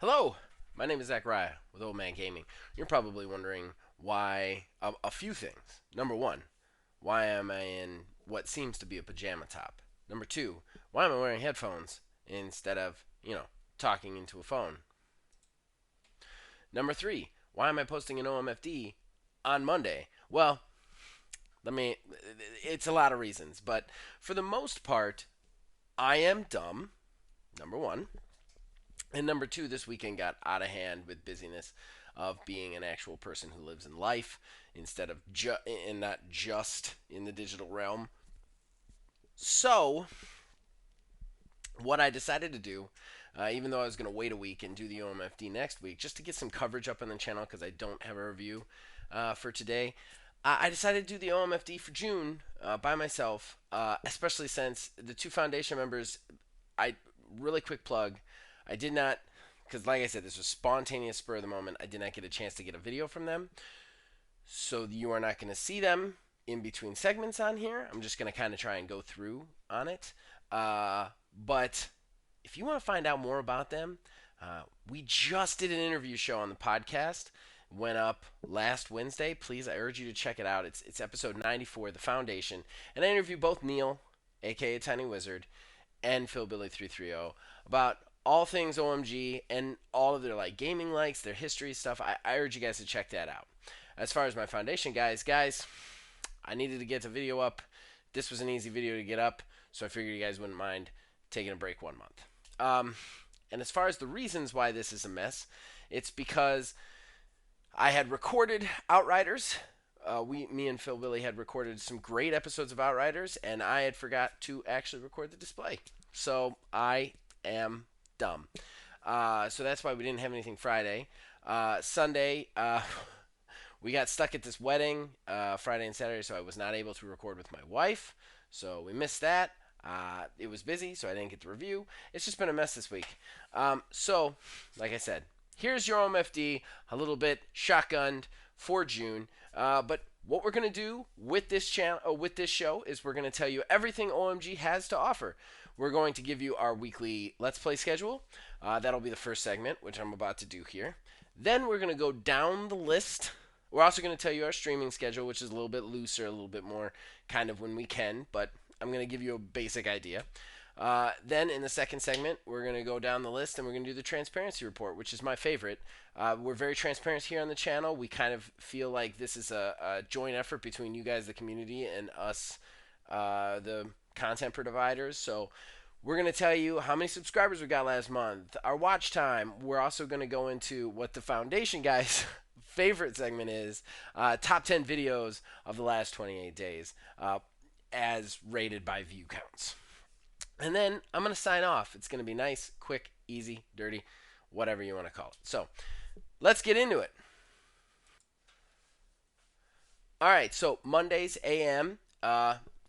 Hello, my name is Zachariah with Old Man Gaming. You're probably wondering why a few things. Number one, why am I in what seems to be a pajama top? Number two, why am I wearing headphones instead of, talking into a phone? Number three, why am I posting an OMFD on Monday? Well, let me, it's a lot of reasons, but for the most part, I am dumb, number one. And number two, this weekend got out of hand with busyness of being an actual person who lives in life instead of and not just in the digital realm. So, what I decided to do, even though I was going to wait a week and do the OMFD next week, just to get some coverage up on the channel because I don't have a review for today, I decided to do the OMFD for June by myself, especially since the two foundation members, I really quick plug, I did not, because like I said, this was spontaneous spur of the moment. I did not get a chance to get a video from them, so you are not going to see them in between segments on here. I'm just going to kind of try and go through on it. But if you want to find out more about them, we just did an interview show on the podcast. Went up last Wednesday. Please, I urge you to check it out. It's episode 94, The Foundation, and I interviewed both Neil, aka Tiny Wizard, and Phil Billy 330 about all things OMG and all of their like gaming likes, their history stuff. I urge you guys to check that out. As far as my foundation guys, I needed to get the video up. This was an easy video to get up, so I figured you guys wouldn't mind taking a break 1 month. And as far as the reasons why this is a mess, it's because I had recorded Outriders. Me and Phil Billy had recorded some great episodes of Outriders, and I had forgot to actually record the display. So I am dumb. So that's why we didn't have anything Friday. Sunday, we got stuck at this wedding Friday and Saturday, so I was not able to record with my wife. So we missed that. It was busy, so I didn't get the review. It's just been a mess this week. So, like I said, here's your OMFD, a little bit shotgunned for June. But what we're gonna do with this channel, with this show, is we're gonna tell you everything OMG has to offer. We're going to give you our weekly Let's Play schedule. That'll be the first segment, which I'm about to do here. Then we're gonna go down the list. We're also going to tell you our streaming schedule, which is a little bit looser, a little bit more kind of when we can, but I'm going to give you a basic idea. Then in the second segment, we're going to go down the list and we're going to do the transparency report, which is my favorite. We're very transparent here on the channel. We kind of feel like this is a joint effort between you guys, the community, and us, the content providers. So we're going to tell you how many subscribers we got last month, our watch time. We're also going to go into what the foundation guys favorite segment is top 10 videos of the last 28 days as rated by view counts. And then I'm going to sign off. It's going to be nice, quick, easy, dirty, whatever you want to call it. So let's get into it. All right, so Mondays AM,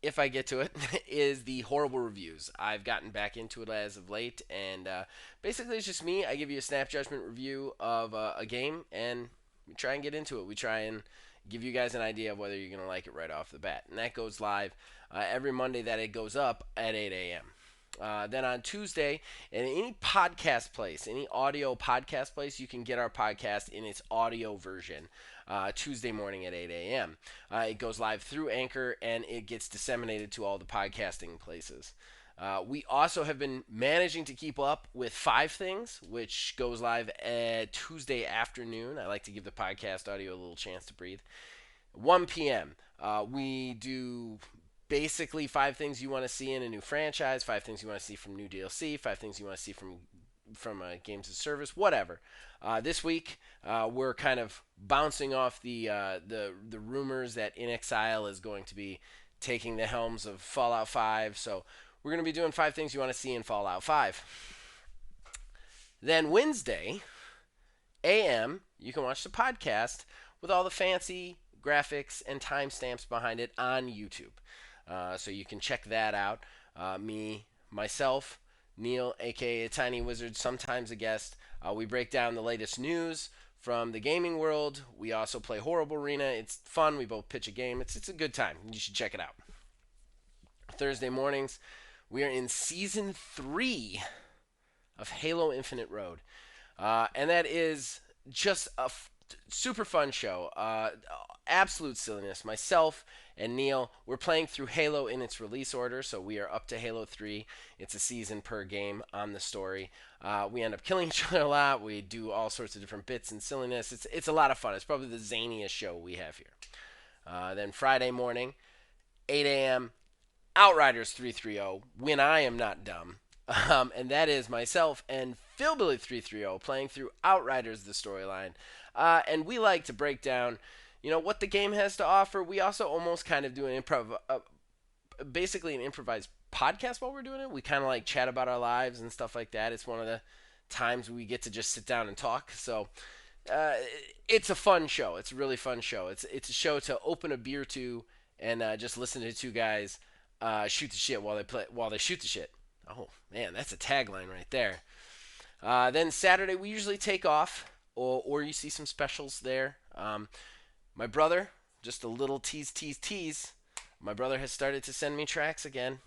if I get to it, is the horrible reviews. I've gotten back into it as of late, and basically it's just me. I give you a snap judgment review of a game, and we try and get into it. We try and give you guys an idea of whether you're going to like it right off the bat. And that goes live every Monday that it goes up at 8 a.m. Then on Tuesday, in any podcast place, any audio podcast place, you can get our podcast in its audio version Tuesday morning at 8 a.m. It goes live through Anchor and it gets disseminated to all the podcasting places. We also have been managing to keep up with Five Things, which goes live at Tuesday afternoon. I like to give the podcast audio a little chance to breathe. 1 p.m. We do basically five things you want to see in a new franchise, five things you want to see from new DLC, five things you want to see from games of service, whatever. This week, we're kind of bouncing off the rumors that inXile is going to be taking the helms of Fallout 5. So we're going to be doing five things you want to see in Fallout 5. Then Wednesday, AM, you can watch the podcast with all the fancy graphics and timestamps behind it on YouTube. So you can check that out. Myself, Neil, aka Tiny Wizard, sometimes a guest. We break down the latest news from the gaming world. We also play Horrible Arena. It's fun. We both pitch a game. It's a good time. You should check it out. Thursday mornings, we are in season 3 of Halo Infinite Road. And that is just a super fun show. Absolute silliness. Myself and Neil, we're playing through Halo in its release order, so we are up to Halo 3. It's a season per game on the story. We end up killing each other a lot. We do all sorts of different bits and silliness. It's a lot of fun. It's probably the zaniest show we have here. Then Friday morning, 8 a.m. Outriders 330, When I Am Not Dumb. And that is myself and Philbilly 330 playing through Outriders, the storyline. And we like to break down, what the game has to offer. We also almost kind of do an basically an improvised podcast while we're doing it. We kind of like chat about our lives and stuff like that. It's one of the times we get to just sit down and talk. So uh, it's a fun show. It's a really fun show. It's a show to open a beer to and just listen to two guys shoot the shit while they shoot the shit. Oh man, that's a tagline right there. Then Saturday we usually take off, or you see some specials there. My brother, just a little tease. My brother has started to send me tracks again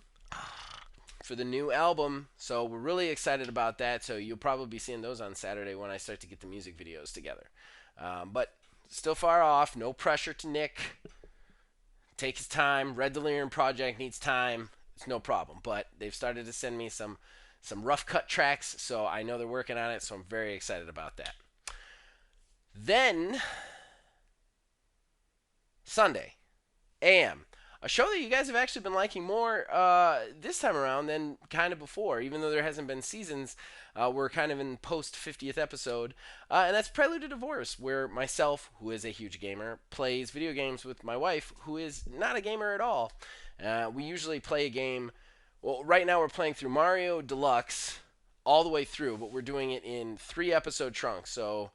for the new album, so we're really excited about that. So you'll probably be seeing those on Saturday when I start to get the music videos together. But still far off. No pressure to Nick. Take his time. Red Delirium Project needs time. It's no problem. But they've started to send me some rough cut tracks, so I know they're working on it. So I'm very excited about that. Then Sunday, AM. A show that you guys have actually been liking more this time around than kind of before, even though there hasn't been seasons. We're kind of in post 50th episode, and that's Prelude to Divorce, where myself, who is a huge gamer, plays video games with my wife, who is not a gamer at all. We usually play a game. Well, right now we're playing through Mario Deluxe all the way through, but we're doing it in 3 episode chunks. So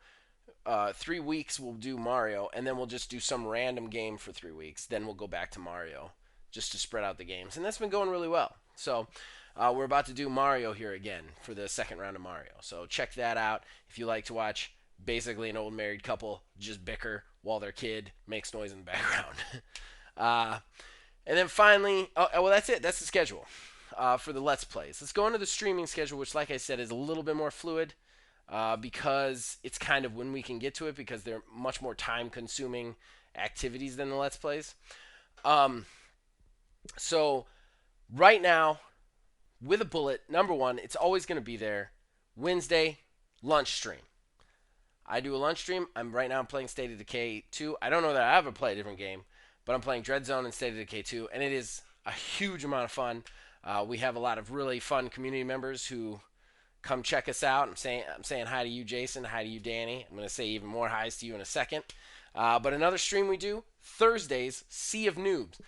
3 weeks we'll do Mario, and then we'll just do some random game for 3 weeks. Then we'll go back to Mario just to spread out the games, and that's been going really well. So we're about to do Mario here again for the second round of Mario. So check that out if you like to watch basically an old married couple just bicker while their kid makes noise in the background. uh, and then finally, well, that's it. That's the schedule for the Let's Plays. Let's go into the streaming schedule, which, like I said, is a little bit more fluid. Because it's kind of when we can get to it, because they're much more time-consuming activities than the Let's Plays. So right now, with a bullet, number one, it's always going to be there. Wednesday, lunch stream. I do a lunch stream. Right now I'm playing State of Decay 2. I don't know that I ever play a different game, but I'm playing Dread Zone and State of Decay 2, and it is a huge amount of fun. We have a lot of really fun community members who come check us out. I'm saying hi to you, Jason. Hi to you, Danny. I'm going to say even more highs to you in a second. But another stream we do, Thursdays, Sea of Noobs.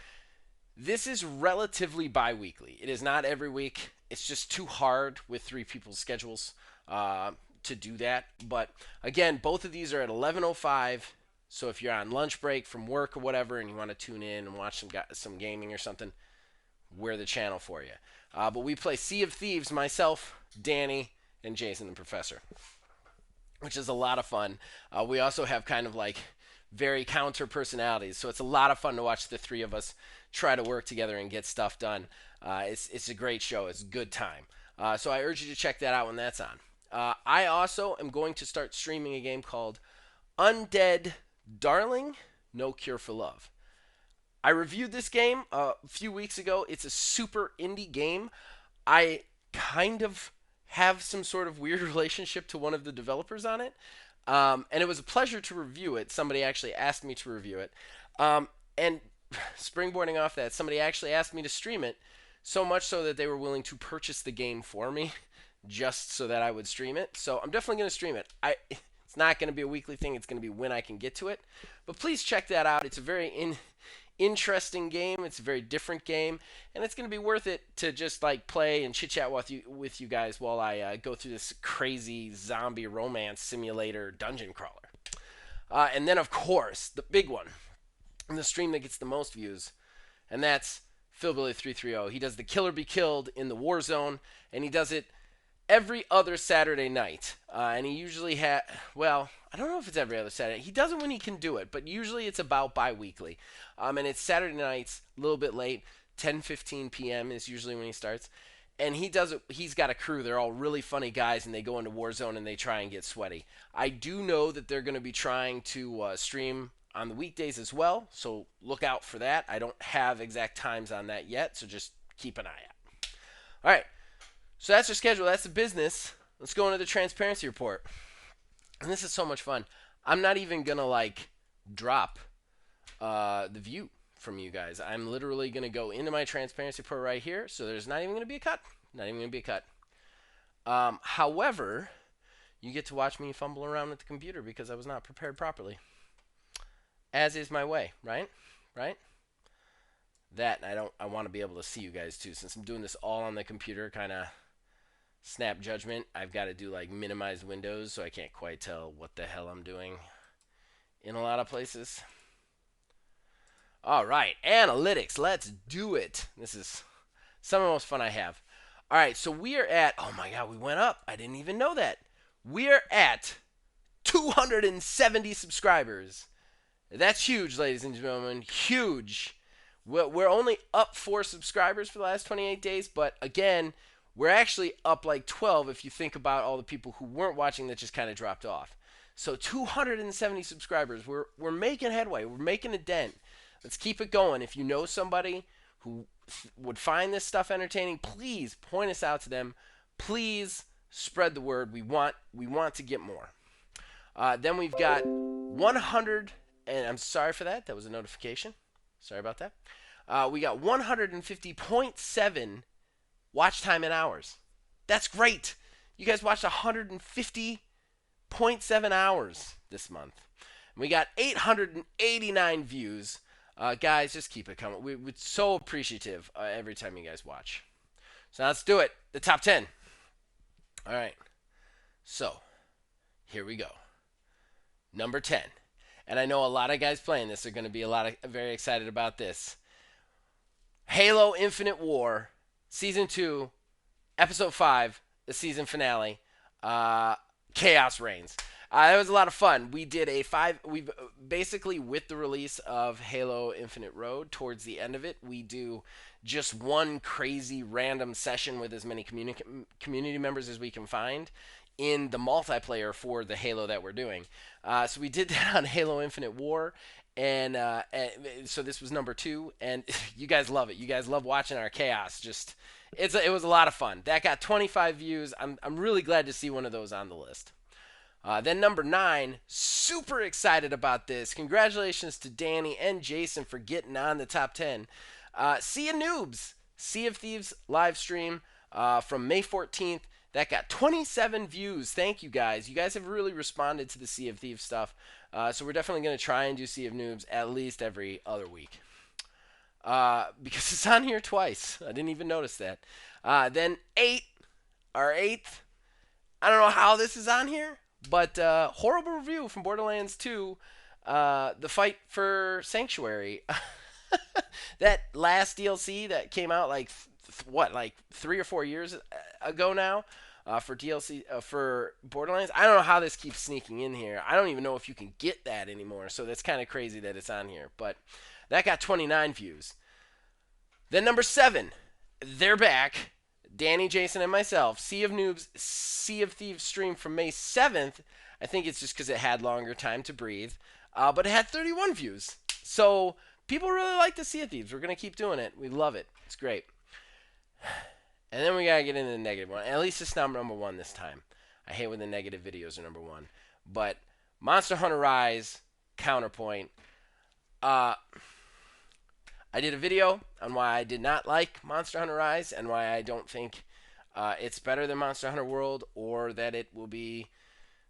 This is relatively bi-weekly. It is not every week. It's just too hard with 3 people's schedules to do that. But again, both of these are at 11:05. So if you're on lunch break from work or whatever and you want to tune in and watch some gaming or something, we're the channel for you. But we play Sea of Thieves, myself, Danny, and Jason the Professor, which is a lot of fun. We also have kind of like very counter personalities, so it's a lot of fun to watch the 3 of us try to work together and get stuff done. It's a great show. It's a good time. So I urge you to check that out when that's on. I also am going to start streaming a game called Undead Darling, No Cure for Love. I reviewed this game a few weeks ago. It's a super indie game. I kind of have some sort of weird relationship to one of the developers on it. And it was a pleasure to review it. Somebody actually asked me to review it. And springboarding off that, somebody actually asked me to stream it, so much so that they were willing to purchase the game for me just so that I would stream it. So I'm definitely going to stream it. It's not going to be a weekly thing. It's going to be when I can get to it. But please check that out. It's a very interesting game. It's a very different game, and it's going to be worth it to just like play and chit chat with you guys while I go through this crazy zombie romance simulator dungeon crawler. And then, of course, the big one, and the stream that gets the most views, and that's Philbilly330. He does the Killer Be Killed in the Warzone, and he does it every other Saturday night. And he usually well, I don't know if it's every other Saturday. He does it when he can do it, but usually it's about bi-weekly. And it's Saturday nights, a little bit late, 10:15 p.m. is usually when he starts. and he does it. He's got a crew. They're all really funny guys, and they go into Warzone and they try and get sweaty. I do know that they're going to be trying to stream on the weekdays as well, so look out for that. I don't have exact times on that yet, so just keep an eye out. All right, so that's your schedule. That's the business. Let's go into the transparency report. And this is so much fun. I'm not even gonna like drop the view from you guys. I'm literally gonna go into my transparency report right here. So there's not even gonna be a cut. Not even gonna be a cut. However, you get to watch me fumble around with the computer because I was not prepared properly. As is my way, right? Right? That I want to be able to see you guys too. Since I'm doing this all on the computer, kind of snap judgment. I've got to do like minimized windows, so I can't quite tell what the hell I'm doing in a lot of places. All right, analytics. Let's do it. This is some of the most fun I have. All right, so we are at, oh my God, we went up. I didn't even know that. We are at 270 subscribers. That's huge, ladies and gentlemen. Huge. We're only up 4 subscribers for the last 28 days, but again, we're actually up like 12 if you think about all the people who weren't watching that just kind of dropped off. So 270 subscribers. We're making headway. We're making a dent. Let's keep it going. If you know somebody who would find this stuff entertaining, please point us out to them. Please spread the word. We want to get more. Then we've got 100, and I'm sorry for that. That was a notification. Sorry about that. We got 150.7 watch time in hours. That's great. You guys watched 150.7 hours this month. And we got 889 views. Guys, just keep it coming. We're so appreciative every time you guys watch. So let's do it. The top 10. All right. So, here we go. Number 10. And I know a lot of guys playing this are going to be very excited about this. Halo Infinite War, Season 2, Episode 5, the season finale, Chaos Reigns. That was a lot of fun. We did we've basically, with the release of Halo Infinite Road, towards the end of it, we do just one crazy random session with as many community members as we can find in the multiplayer for the Halo that we're doing. So we did that on Halo Infinite War, and so this was number 2, and you guys love it. You guys love watching our chaos. It was a lot of fun. That got 25 views. I'm really glad to see one of those on the list. Then number 9, super excited about this. Congratulations to Danny and Jason for getting on the top 10. Sea of Noobs, Sea of Thieves live stream from May 14th. That got 27 views. Thank you guys. You guys have really responded to the Sea of Thieves stuff. So we're definitely going to try and do Sea of Noobs at least every other week. Because it's on here twice. I didn't even notice that. Then 8, our 8th. I don't know how this is on here, but horrible review from Borderlands 2. The fight for Sanctuary. That last DLC that came out like 3 or 4 years ago now, for DLC for Borderlands. I don't know how this keeps sneaking in here. I don't even know if you can get that anymore. So that's kind of crazy that it's on here. But that got 29 views. Then number 7, they're back. Danny, Jason, and myself. Sea of Noobs, Sea of Thieves stream from May 7th. I think it's just because it had longer time to breathe. But it had 31 views. So people really like the Sea of Thieves. We're going to keep doing it. We love it. It's great. And then we got to get into the negative one. At least it's not number 1 this time. I hate when the negative videos are number 1. But Monster Hunter Rise, Counterpoint. I did a video on why I did not like Monster Hunter Rise and why I don't think it's better than Monster Hunter World or that it will be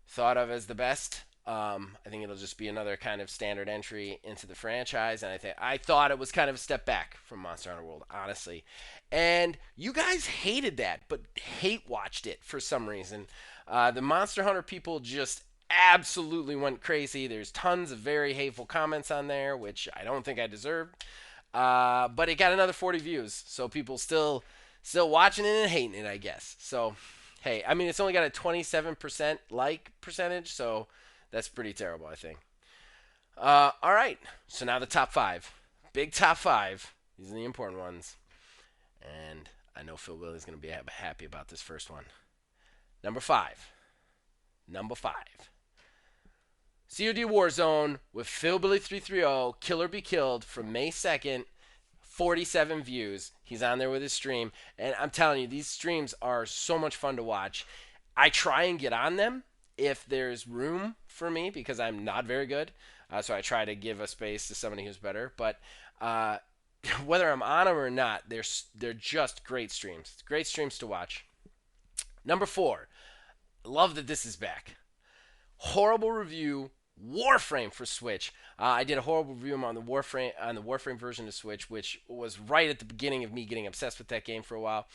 thought of as the best. I think it'll just be another kind of standard entry into the franchise, and I thought it was kind of a step back from Monster Hunter World, honestly. And you guys hated that, but hate watched it for some reason. The Monster Hunter people just absolutely went crazy. There's tons of very hateful comments on there, which I don't think I deserved. But it got another 40 views, so people still watching it and hating it, I guess. So, hey, I mean, it's only got a 27% like percentage, so that's pretty terrible, I think. All right, so now the top 5. Big top 5. These are the important ones. And I know Phil Willey's going to be happy about this first one. Number 5. Number 5. COD Warzone with PhilBilly330, Killer Be Killed from May 2nd. 47 views. He's on there with his stream. And I'm telling you, these streams are so much fun to watch. I try and get on them if there's room for me because I'm not very good. So I try to give a space to somebody who's better. But whether I'm on them or not, they're just great streams. Great streams to watch. Number 4. Love that this is back. Horrible review Warframe for Switch. I did a horrible review on the Warframe version of Switch, which was right at the beginning of me getting obsessed with that game for a while.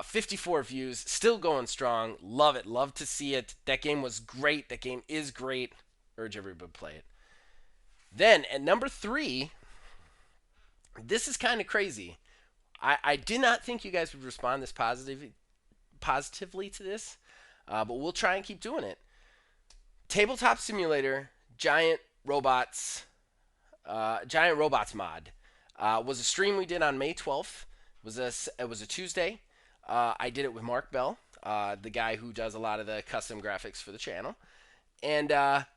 54 views, still going strong. Love it. Love to see it. That game was great. That game is great. Urge everybody to play it. Then at number 3, this is kind of crazy. I did not think you guys would respond this positively to this, but we'll try and keep doing it. Tabletop Simulator Giant Robots mod was a stream we did on May 12th. It was a Tuesday. I did it with Mark Bell, the guy who does a lot of the custom graphics for the channel. And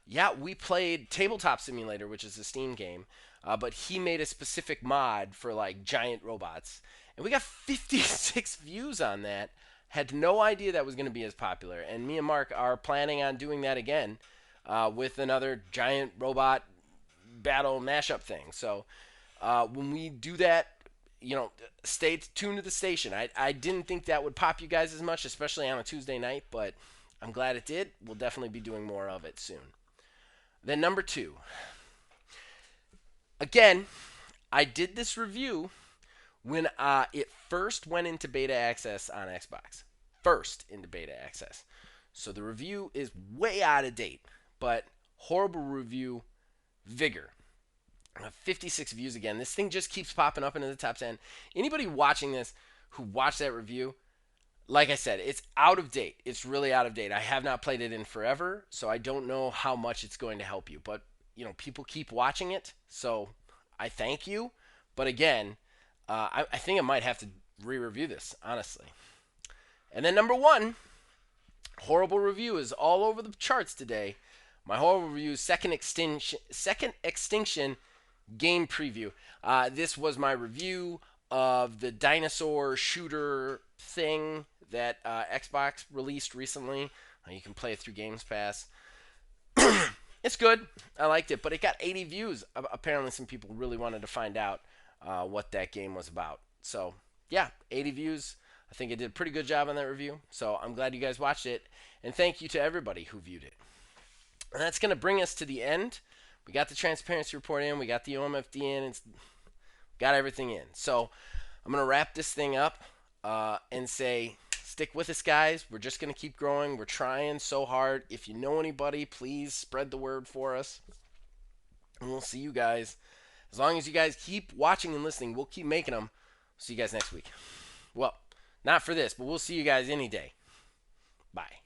yeah, we played Tabletop Simulator, which is a Steam game, but he made a specific mod for like giant robots, and we got 56 views on that. Had no idea that was going to be as popular, and me and Mark are planning on doing that again with another giant robot battle mashup thing. So when we do that, stay tuned to the station. I didn't think that would pop you guys as much, especially on a Tuesday night, but I'm glad it did. We'll definitely be doing more of it soon. Then number 2. Again, I did this review when it first went into beta access on Xbox. First into beta access. So the review is way out of date, but horrible review, Vigor. 56 views again. This thing just keeps popping up into the top 10. Anybody watching this who watched that review, like I said, it's out of date. It's really out of date. I have not played it in forever, so I don't know how much it's going to help you. But, people keep watching it, so I thank you. But again, I think I might have to re-review this, honestly. And then number 1, horrible review is all over the charts today. My horrible review is Second Extinction game preview. This was my review of the dinosaur shooter thing that Xbox released recently. You can play it through Games Pass. It's good. I liked it, but it got 80 views. Apparently some people really wanted to find out what that game was about. So, yeah, 80 views. I think I did a pretty good job on that review. So I'm glad you guys watched it. And thank you to everybody who viewed it. And that's going to bring us to the end. We got the transparency report in. We got the OMFD in. Got everything in. So I'm going to wrap this thing up and say, stick with us, guys. We're just going to keep growing. We're trying so hard. If you know anybody, please spread the word for us. And we'll see you guys. As long as you guys keep watching and listening, we'll keep making them. See you guys next week. Well, not for this, but we'll see you guys any day. Bye.